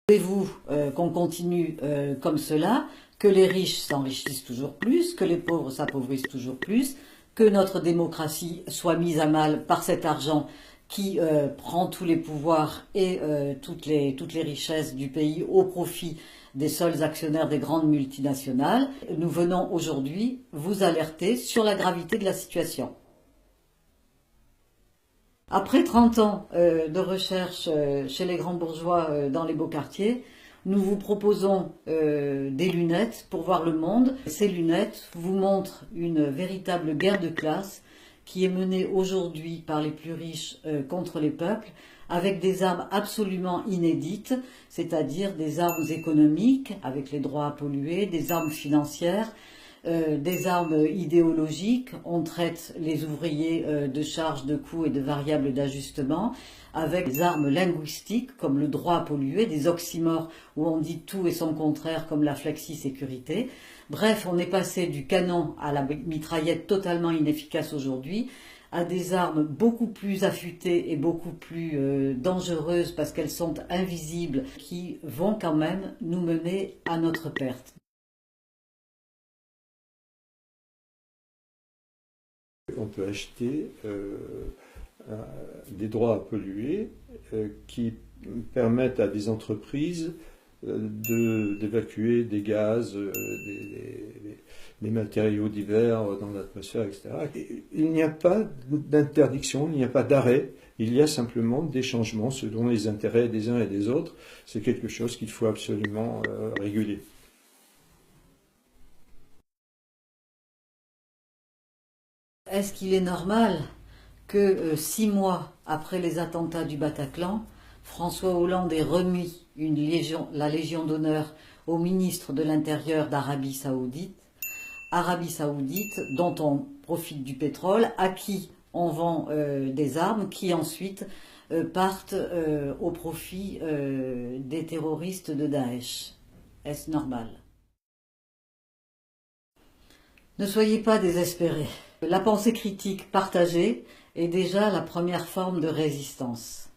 Voulez-vous qu'on continue comme cela, que les riches s'enrichissent toujours plus, que les pauvres s'appauvrissent toujours plus, que notre démocratie soit mise à mal par cet argent qui prend tous les pouvoirs et toutes les richesses du pays au profit des seuls actionnaires des grandes multinationales? Nous venons aujourd'hui vous alerter sur la gravité de la situation. Après 30 ans de recherche chez les grands bourgeois dans les beaux quartiers, nous vous proposons des lunettes pour voir le monde. Ces lunettes vous montrent une véritable guerre de classe qui est menée aujourd'hui par les plus riches contre les peuples, avec des armes absolument inédites, c'est-à-dire des armes économiques, avec les droits à polluer, des armes financières, des armes idéologiques. On traite les ouvriers de charges, de coûts et de variables d'ajustement, avec des armes linguistiques comme le droit à polluer, des oxymores où on dit tout et son contraire comme la flexi-sécurité. Bref, on est passé du canon à la mitraillette totalement inefficace aujourd'hui, à des armes beaucoup plus affûtées et beaucoup plus dangereuses parce qu'elles sont invisibles, qui vont quand même nous mener à notre perte. On peut acheter des droits à polluer qui permettent à des entreprises d'évacuer des gaz, des matériaux divers dans l'atmosphère, etc. Et il n'y a pas d'interdiction, il n'y a pas d'arrêt, il y a simplement des changements selon les intérêts des uns et des autres. C'est quelque chose qu'il faut absolument réguler. Est-ce qu'il est normal que 6 mois après les attentats du Bataclan, François Hollande ait remis la Légion d'honneur au ministre de l'Intérieur d'Arabie Saoudite dont on profite du pétrole, à qui on vend des armes qui ensuite partent au profit des terroristes de Daesh? Est-ce normal? Ne soyez pas désespérés. La pensée critique partagée est déjà la première forme de résistance.